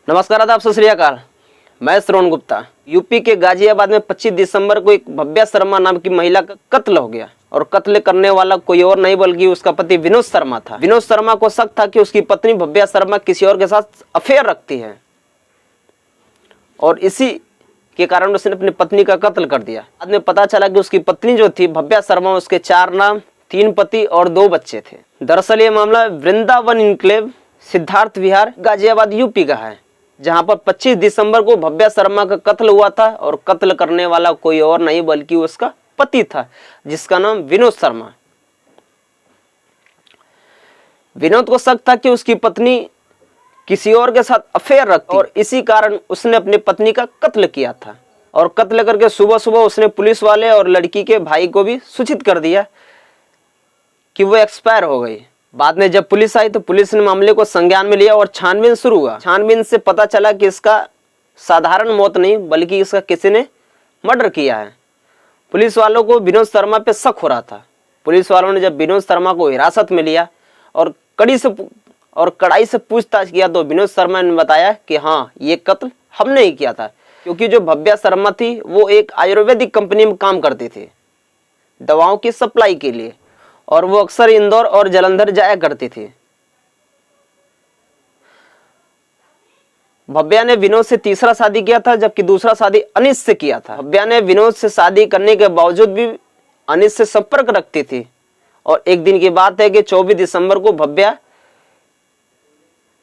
नमस्कार, आदाब, सत श्री अकाल। मैं श्रवण गुप्ता। यूपी के गाजियाबाद में 25 दिसंबर को एक भव्या शर्मा नाम की महिला का कत्ल हो गया और कत्ल करने वाला कोई और नहीं बल्कि उसका पति विनोद शर्मा था। विनोद शर्मा को शक था कि उसकी पत्नी भव्या शर्मा किसी और के साथ अफेयर रखती है और इसी के कारण उसने अपनी पत्नी का कत्ल कर दिया। बाद में पता चला कि उसकी पत्नी जो थी भव्या शर्मा, उसके 4 नाम, 3 पति और 2 बच्चे थे। दरअसल ये मामला वृंदावन इनक्लेव, सिद्धार्थ विहार, गाजियाबाद यूपी का है, जहां पर 25 दिसंबर को भव्या शर्मा का कत्ल हुआ था और कत्ल करने वाला कोई और नहीं बल्कि उसका पति था, जिसका नाम विनोद शर्मा। विनोद को शक था कि उसकी पत्नी किसी और के साथ अफेयर रखती और इसी कारण उसने अपनी पत्नी का कत्ल किया था। और कत्ल करके सुबह सुबह उसने पुलिस वाले और लड़की के भाई को भी सूचित कर दिया कि वो एक्सपायर हो गई। बाद में जब पुलिस आई तो पुलिस ने मामले को संज्ञान में लिया और छानबीन शुरू हुआ। छानबीन से पता चला कि इसका साधारण मौत नहीं बल्कि इसका किसी ने मर्डर किया है। पुलिस वालों को विनोद शर्मा पे शक हो रहा था। पुलिस वालों ने जब विनोद शर्मा को हिरासत में लिया और कड़ाई से पूछताछ किया तो विनोद शर्मा ने बताया कि हाँ, ये कत्ल हमने ही किया था, क्योंकि जो भव्या शर्मा थी वो एक आयुर्वेदिक कंपनी में काम करती थी दवाओं की सप्लाई के लिए, और वो अक्सर इंदौर और जालंधर जाया करती थी। भव्या ने विनोद से तीसरा शादी किया था, जबकि दूसरा शादी अनिस से किया था। भव्या ने विनोद से शादी करने के बावजूद भी अनिस से संपर्क रखती थी। और एक दिन की बात है कि 24 दिसंबर को भव्या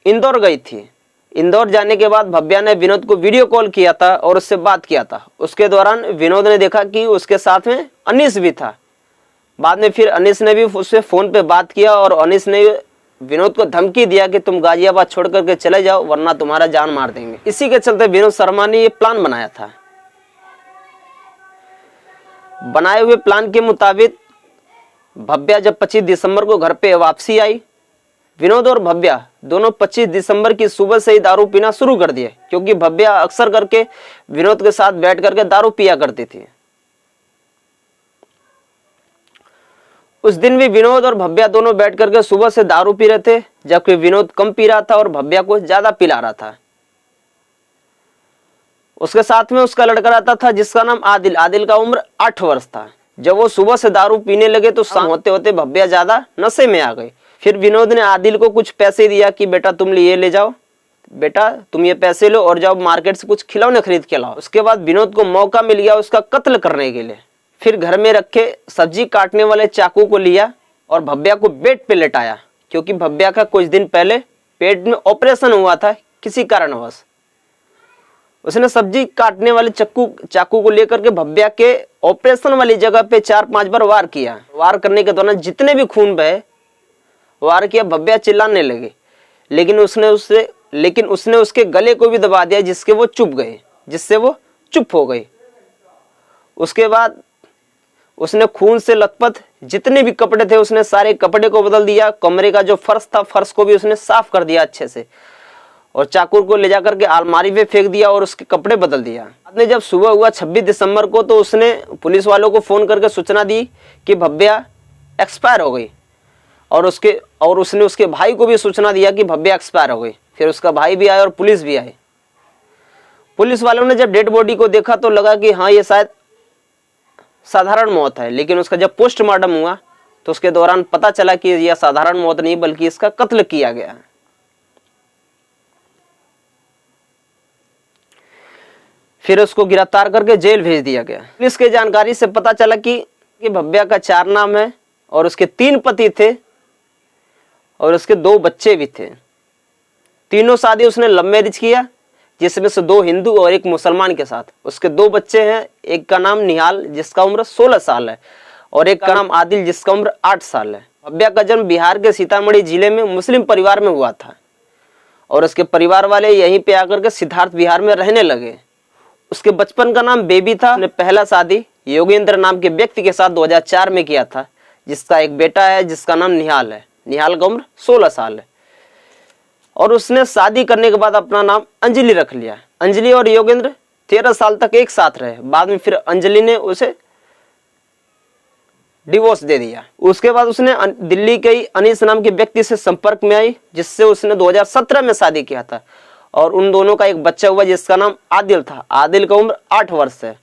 इंदौर गई थी। इंदौर जाने के बाद भव्या ने विनोद को वीडियो कॉल किया था और उससे बात किया था। उसके दौरान विनोद ने देखा कि उसके साथ में अनिस भी था। बाद में फिर अनिस ने भी उससे फोन पे बात किया और अनिस ने विनोद को धमकी दिया कि तुम गाजियाबाद छोड़ करके चले जाओ वरना तुम्हारा जान मार देंगे। इसी के चलते विनोद शर्मा ने ये प्लान बनाया था। बनाए हुए प्लान के मुताबिक भव्या जब 25 दिसंबर को घर पे वापसी आई, विनोद और भव्या दोनों 25 दिसंबर की सुबह से ही दारू पीना शुरू कर दिए, क्योंकि भव्या अक्सर करके विनोद के साथ बैठ करके दारू पिया करती थी। उस दिन भी विनोद और भव्या दोनों बैठ करके सुबह से दारू पी रहे थे, जबकि विनोद कम पी रहा था और भव्या को ज्यादा पिला रहा था। उसके साथ में उसका लड़का रहता था जिसका नाम आदिल। आदिल का उम्र 8 वर्ष था। जब वो सुबह से दारू पीने लगे तो शाम होते होते भव्या ज्यादा नशे में आ गई। फिर विनोद ने आदिल को कुछ पैसे दिया कि बेटा तुम ये ले जाओ, बेटा तुम ये पैसे लो और जाओ मार्केट से कुछ खिलौने खरीद के लाओ। उसके बाद विनोद को मौका मिल गया उसका कत्ल करने के लिए। फिर घर में रखे सब्जी काटने वाले चाकू को लिया और भव्या को बेड पे लेटाया, क्योंकि भव्या का कुछ दिन पहले पेट में ऑपरेशन हुआ था किसी कारणवश। उसने सब्जी काटने वाले चाकू को लेकर के भव्या के ऑपरेशन वाली जगह पे 4-5 बार वार किया। वार करने के दौरान जितने भी खून बहे वार किया। भव्या चिल्लाने लगी, लेकिन उसने उसके गले को भी दबा दिया जिससे वो चुप हो गई। उसके बाद उसने खून से लथपथ जितने भी कपड़े थे उसने सारे कपड़े को बदल दिया। कमरे का जो फर्श था फर्श को भी उसने साफ कर दिया अच्छे से और चाकू को ले जाकर के अलमारी पे फेंक दिया और उसके कपड़े बदल दिया। बाद में जब सुबह हुआ 26 दिसंबर को तो उसने पुलिस वालों को फोन करके सूचना दी कि भव्या एक्सपायर हो गई और उसने उसके भाई को भी सूचना दिया कि भव्या एक्सपायर हो गई। फिर उसका भाई भी आया और पुलिस भी आई। पुलिस वालों ने जब डेड बॉडी को देखा तो लगा कि हाँ, ये शायद साधारण मौत है, लेकिन उसका जब पोस्टमार्टम हुआ तो उसके दौरान पता चला कि यह साधारण मौत नहीं बल्कि इसका कत्ल किया गया है। फिर उसको गिरफ्तार करके जेल भेज दिया गया। पुलिस की जानकारी से पता चला कि भव्या का 4 नाम है और उसके 3 पति थे और उसके 2 बच्चे भी थे। तीनों शादी उसने लव मैरिज किया, जिसमें से 2 हिंदू और 1 मुसलमान के साथ। उसके 2 बच्चे हैं, एक का नाम निहाल जिसका उम्र 16 साल है और एक का नाम आदिल जिसका उम्र 8 साल है। भव्या का जन्म बिहार के सीतामढ़ी जिले में मुस्लिम परिवार में हुआ था और उसके परिवार वाले यहीं पे आकर के सिद्धार्थ विहार में रहने लगे। उसके बचपन का नाम बेबी था। उसने पहला शादी योगेंद्र नाम के व्यक्ति के साथ 2004 में किया था, जिसका एक बेटा है जिसका नाम निहाल है। निहाल का उम्र 16 साल है और उसने शादी करने के बाद अपना नाम अंजलि रख लिया। अंजलि और योगेंद्र 13 साल तक एक साथ रहे। बाद में फिर अंजलि ने उसे डिवोर्स दे दिया। उसके बाद उसने दिल्ली के ही अनीस नाम के व्यक्ति से संपर्क में आई, जिससे उसने 2017 में शादी किया था और उन दोनों का एक बच्चा हुआ जिसका नाम आदिल था। आदिल का उम्र 8 वर्ष है।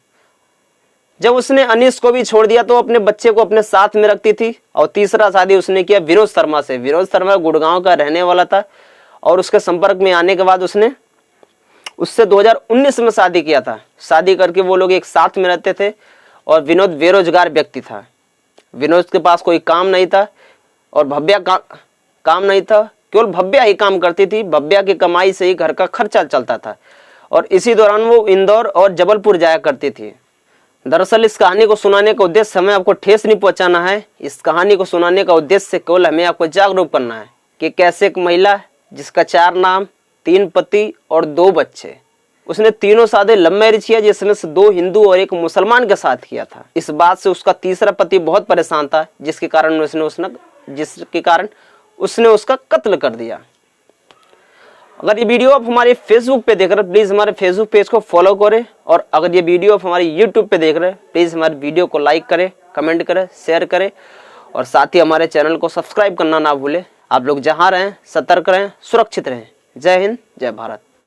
जब उसने अनीस को भी छोड़ दिया तो अपने बच्चे को अपने साथ में रखती थी। और तीसरा शादी उसने किया विनोद शर्मा से। विनोद शर्मा गुड़गांव का रहने वाला था और उसके संपर्क में आने के बाद उसने उससे 2019 में शादी किया था। शादी करके वो लोग एक साथ में रहते थे और विनोद बेरोजगार व्यक्ति था। विनोद के पास कोई काम नहीं था और भव्या काम नहीं था, केवल भव्या ही काम करती थी। भव्या की कमाई से ही घर का खर्चा चलता था और इसी दौरान वो इंदौर और जबलपुर जाया करती थी। दरअसल इस कहानी को सुनाने का उद्देश्य हमें आपको ठेस नहीं पहुंचाना है। इस कहानी को सुनाने का उद्देश्य केवल हमें आपको जागरूक करना है कि कैसे एक महिला जिसका 4 नाम, 3 पति और 2 बच्चे, उसने तीनों शादी लव मैरिज किया, जिसमें से 2 हिंदू और 1 मुसलमान के साथ किया था। इस बात से उसका तीसरा पति बहुत परेशान था, जिसके कारण उसने उसका कत्ल कर दिया। अगर ये वीडियो आप हमारे फेसबुक पे देख रहे हैं, प्लीज हमारे फेसबुक पेज को फॉलो करें। और अगर ये वीडियो आप हमारे यूट्यूब पे देख रहे हैं, प्लीज हमारे वीडियो को लाइक करें, कमेंट करें, शेयर करें और साथ ही हमारे चैनल को सब्सक्राइब करना ना भूलें। आप लोग जहां रहें सतर्क रहें, सुरक्षित रहें। जय हिंद, जय भारत।